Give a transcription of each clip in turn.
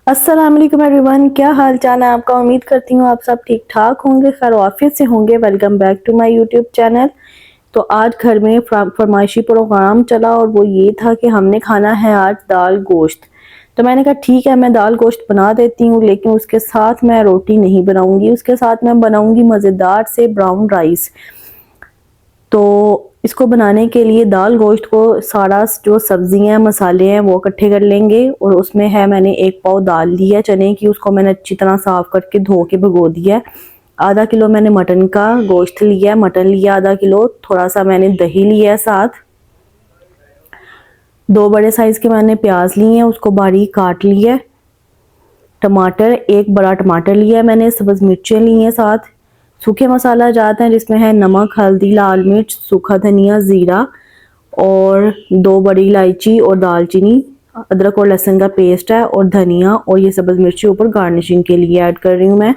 अस्सलाम वालेकुम एवरीवन, क्या हाल चाल है आपका। उम्मीद करती हूँ आप सब ठीक ठाक होंगे, खैर ऑफिस से होंगे। Welcome back to my YouTube channel. तो आज घर में फरमाइशी प्रोग्राम चला और वो ये था कि हमने खाना है आज दाल गोश्त। तो मैंने कहा ठीक है, मैं दाल गोश्त बना देती हूँ, लेकिन उसके साथ मैं रोटी नहीं बनाऊंगी, उसके साथ मैं बनाऊंगी मज़ेदार से ब्राउन राइस। तो इसको बनाने के लिए दाल गोश्त को सारा जो सब्जियां मसाले हैं वो इकट्ठे कर लेंगे। और उसमें है, मैंने एक पाव दाल ली है चने की, उसको मैंने अच्छी तरह साफ करके धो के भिगो दिया है। आधा किलो मैंने मटन का गोश्त लिया है, मटन लिया आधा किलो। थोड़ा सा मैंने दही लिया है साथ। दो बड़े साइज के मैंने प्याज लिए हैं, उसको बारीक काट लिया है। टमाटर, एक बड़ा टमाटर लिया है मैंने। सब्ज मिर्चें ली हैं साथ। सूखे मसाला जाते हैं जिसमें है नमक, हल्दी, लाल मिर्च, सूखा धनिया, ज़ीरा और दो बड़ी इलायची और दालचीनी। अदरक और लहसुन का पेस्ट है और धनिया और ये सब्ज मिर्ची ऊपर गार्निशिंग के लिए ऐड कर रही हूँ मैं।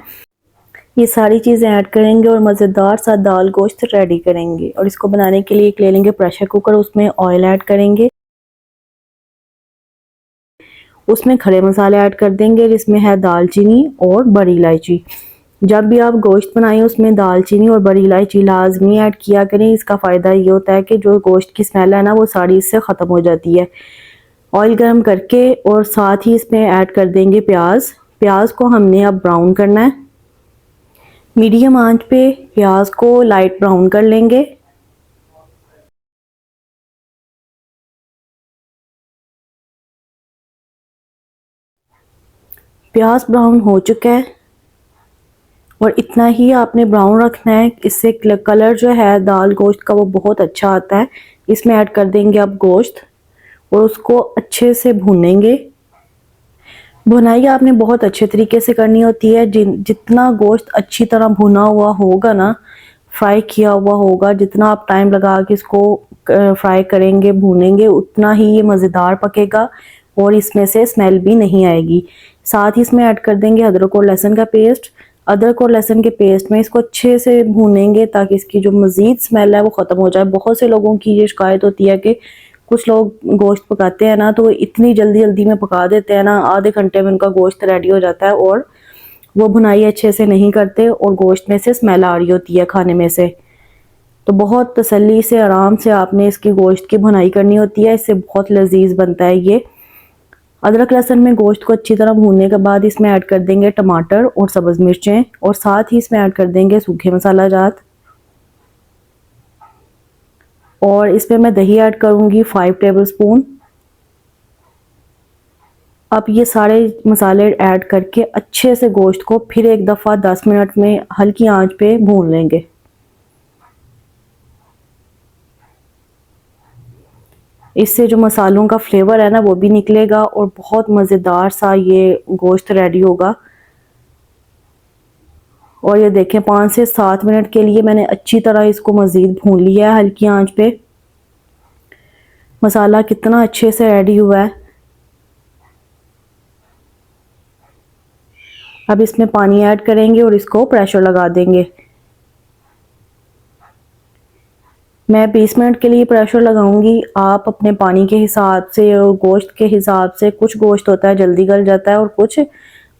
ये सारी चीज़ें ऐड करेंगे और मज़ेदार सा दाल गोश्त रेडी करेंगे। और इसको बनाने के लिए एक ले लेंगे प्रेशर कुकर, उसमें ऑयल ऐड करेंगे, उसमें खड़े मसाले ऐड कर देंगे जिसमें है दालचीनी और बड़ी इलायची। जब भी आप गोश्त बनाएं उसमें दालचीनी और बड़ी इलायची लाजमी ऐड किया करें। इसका फ़ायदा ये होता है कि जो गोश्त की स्मेल है ना वो सारी इससे ख़त्म हो जाती है। ऑयल गर्म करके और साथ ही इसमें ऐड कर देंगे प्याज। प्याज को हमने अब ब्राउन करना है। मीडियम आंच पे प्याज को लाइट ब्राउन कर लेंगे। प्याज ब्राउन हो चुका है और इतना ही आपने ब्राउन रखना है, इससे कलर जो है दाल गोश्त का वो बहुत अच्छा आता है। इसमें ऐड कर देंगे अब गोश्त और उसको अच्छे से भूनेंगे। भुनाई आपने बहुत अच्छे तरीके से करनी होती है। जितना गोश्त अच्छी तरह भुना हुआ होगा ना, फ्राई किया हुआ होगा, जितना आप टाइम लगा के इसको फ्राई करेंगे, भूनेंगे, उतना ही ये मज़ेदार पकेगा और इसमें से स्मेल भी नहीं आएगी। साथ ही इसमें ऐड कर देंगे अदरक और लहसुन का पेस्ट। अदरक और लहसुन के पेस्ट में इसको अच्छे से भूनेंगे ताकि इसकी जो मज़ीद स्मेल है वो ख़त्म हो जाए। बहुत से लोगों की ये शिकायत होती है कि कुछ लोग गोश्त पकाते हैं ना तो इतनी जल्दी जल्दी में पका देते हैं ना, आधे घंटे में उनका गोश्त रेडी हो जाता है और वो भुनाई अच्छे से नहीं करते और गोश्त में से स्मेल आ रही होती है खाने में से। तो बहुत तसल्ली से आराम से आपने इसकी गोश्त की भुनाई करनी होती है, इससे बहुत लजीज बनता है ये। अदरक लहसुन में गोश्त को अच्छी तरह भूनने के बाद इसमें ऐड कर देंगे टमाटर और सब्ज़ मिर्चें और साथ ही इसमें ऐड कर देंगे सूखे मसाला जात। और इसमें मैं दही ऐड करूंगी 5 टेबलस्पून। अब ये सारे मसाले ऐड करके अच्छे से गोश्त को फिर एक दफ़ा 10 मिनट में हल्की आंच पे भून लेंगे। इससे जो मसालों का फ्लेवर है ना वो भी निकलेगा और बहुत मज़ेदार सा ये गोश्त रेडी होगा। और ये देखें 5 से 7 मिनट के लिए मैंने अच्छी तरह इसको मज़ीद भून लिया है हल्की आंच पे। मसाला कितना अच्छे से रेडी हुआ है। अब इसमें पानी ऐड करेंगे और इसको प्रेशर लगा देंगे। मैं 20 मिनट के लिए प्रेशर लगाऊंगी। आप अपने पानी के हिसाब से और गोश्त के हिसाब से, कुछ गोश्त होता है जल्दी गल जाता है और कुछ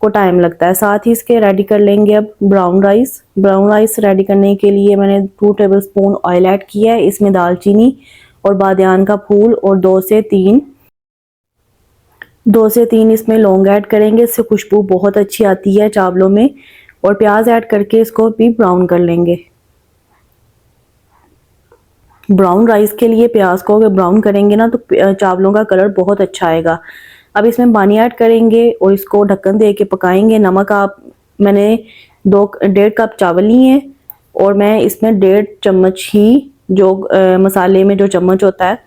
को टाइम लगता है। साथ ही इसके रेडी कर लेंगे अब brown rice. Brown rice ready करने के लिए मैंने 2 टेबलस्पून ऑयल ऐड किया है। इसमें दालचीनी और बादियान का फूल और 2 से 3 इसमें लौंग ऐड करेंगे, इससे खुशबू बहुत अच्छी आती है चावलों में। और प्याज ऐड करके इसको भी ब्राउन कर लेंगे। ब्राउन राइस के लिए प्याज को अगर ब्राउन करेंगे ना तो चावलों का कलर बहुत अच्छा आएगा। अब इसमें पानी ऐड करेंगे और इसको ढक्कन दे के पकाएंगे। नमक मैंने 1.5 कप चावल लिए हैं और मैं इसमें 1.5 चम्मच ही जो मसाले में जो चम्मच होता है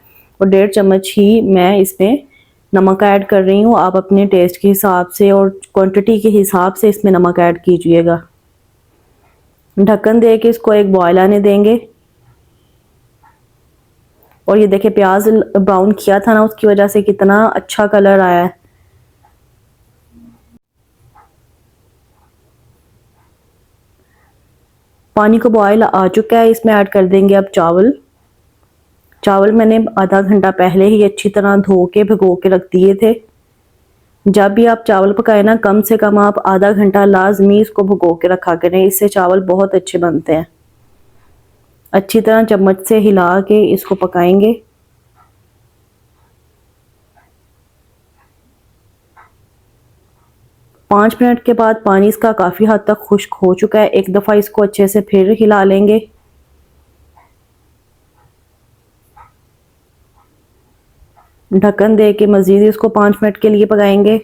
और 1.5 चम्मच ही मैं इसमें नमक ऐड कर रही हूँ। आप अपने टेस्ट के हिसाब से और क्वांटिटी के हिसाब से इसमें नमक ऐड कीजिएगा। ढक्कन दे के इसको एक बॉयल आने देंगे। और ये देखिए प्याज ब्राउन किया था ना, उसकी वजह से कितना अच्छा कलर आया है। पानी को बॉयल आ चुका है, इसमें ऐड कर देंगे अब चावल। चावल मैंने आधा घंटा पहले ही अच्छी तरह धो के भिगो के रख दिए थे। जब भी आप चावल पकाए ना, कम से कम आप आधा घंटा लाजमी इसको भिगो के रखा करें, इससे चावल बहुत अच्छे बनते हैं। अच्छी तरह चम्मच से हिला के इसको पकाएंगे। पाँच मिनट के बाद पानी इसका काफ़ी हद तक खुश्क हो चुका है। एक दफ़ा इसको अच्छे से फिर हिला लेंगे। ढक्कन दे के मज़ीद इसको 5 मिनट के लिए पकाएंगे।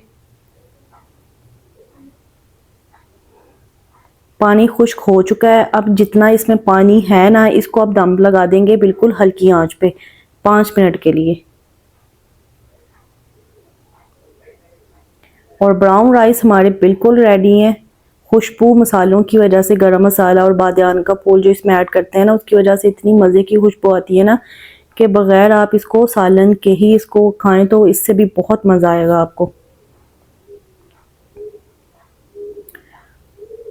पानी खुश्क हो चुका है। अब जितना इसमें पानी है ना, इसको अब दम लगा देंगे बिल्कुल हल्की आंच पे 5 मिनट के लिए। और ब्राउन राइस हमारे बिल्कुल रेडी हैं। खुशबू मसालों की वजह से, गरम मसाला और बादियान का फूल जो इसमें ऐड करते हैं ना, उसकी वजह से इतनी मज़े की खुशबू आती है ना कि बग़ैर आप इसको सालन के ही इसको खाएं तो इससे भी बहुत मज़ा आएगा आपको।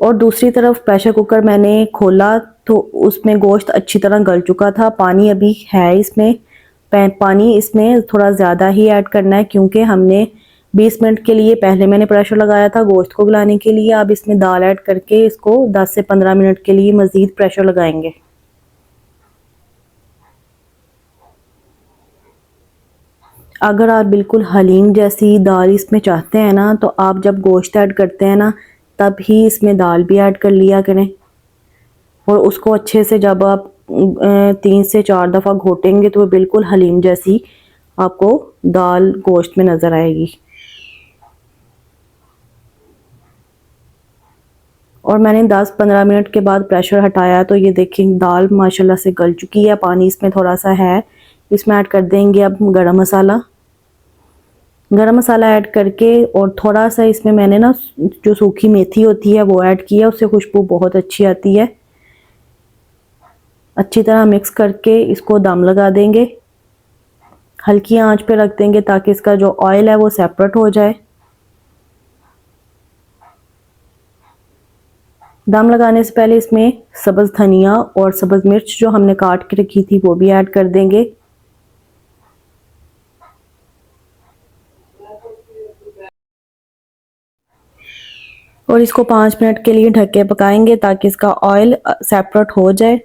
और दूसरी तरफ प्रेशर कुकर मैंने खोला तो उसमें गोश्त अच्छी तरह गल चुका था। पानी अभी है इसमें, पानी इसमें थोड़ा ज़्यादा ही ऐड करना है क्योंकि हमने 20 मिनट के लिए पहले मैंने प्रेशर लगाया था गोश्त को गलाने के लिए। अब इसमें दाल ऐड करके इसको 10 से 15 मिनट के लिए मज़ीद प्रेशर लगाएंगे। अगर आप बिल्कुल हलीम जैसी दाल इसमें चाहते हैं ना, तो आप जब गोश्त ऐड करते हैं ना, तब ही इसमें दाल भी ऐड कर लिया करें। और उसको अच्छे से जब आप 3 से 4 दफ़ा घोटेंगे तो बिल्कुल हलीम जैसी आपको दाल गोश्त में नज़र आएगी। और मैंने 10-15 मिनट के बाद प्रेशर हटाया तो ये देखें दाल माशाल्लाह से गल चुकी है। पानी इसमें थोड़ा सा है। इसमें ऐड कर देंगे अब गरम मसाला। गरम मसाला ऐड करके और थोड़ा सा इसमें मैंने ना जो सूखी मेथी होती है वो ऐड किया, उससे खुशबू बहुत अच्छी आती है। अच्छी तरह मिक्स करके इसको दम लगा देंगे। हल्की आंच पे रख देंगे ताकि इसका जो ऑयल है वो सेपरेट हो जाए। दम लगाने से पहले इसमें सब्ज़ धनिया और सब्ज़ मिर्च जो हमने काट के रखी थी वो भी ऐड कर देंगे। और इसको 5 मिनट के लिए ढक के पकाएंगे ताकि इसका ऑयल सेपरेट हो जाए।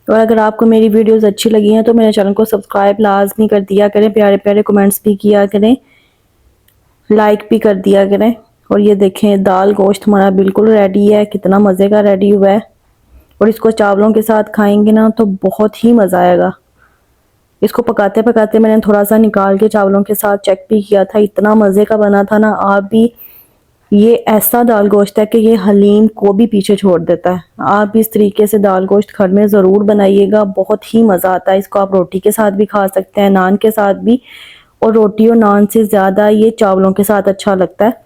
और अगर आपको मेरी वीडियोस अच्छी लगी हैं तो मेरे चैनल को सब्सक्राइब लाजमी कर दिया करें, प्यारे प्यारे कमेंट्स भी किया करें, लाइक भी कर दिया करें। और ये देखें दाल गोश्त हमारा बिल्कुल रेडी है, कितना मज़े का रेडी हुआ है। और इसको चावलों के साथ खाएंगे ना तो बहुत ही मज़ा आएगा। इसको पकाते पकाते मैंने थोड़ा सा निकाल के चावलों के साथ चेक भी किया था, इतना मज़े का बना था ना। आप भी, ये ऐसा दाल गोश्त है कि ये हलीम को भी पीछे छोड़ देता है। आप भी इस तरीके से दाल गोश्त घर में ज़रूर बनाइएगा, बहुत ही मज़ा आता है। इसको आप रोटी के साथ भी खा सकते हैं, नान के साथ भी। और रोटी और नान से ज़्यादा ये चावलों के साथ अच्छा लगता है।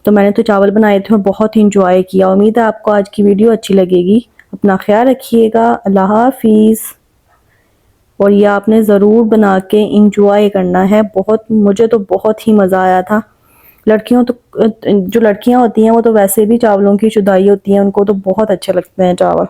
तो मैंने तो चावल बनाए थे और बहुत ही इंजॉय किया। उम्मीद है आपको आज की वीडियो अच्छी लगेगी। अपना ख्याल रखिएगा। अल्लाह हाफिज़। और ये आपने ज़रूर बना के इंजॉय करना है। बहुत, मुझे तो बहुत ही मज़ा आया था। लड़कियों तो, जो लड़कियां होती हैं वो तो वैसे भी चावलों की जुदाई होती हैं, उनको तो बहुत अच्छे लगते हैं चावल।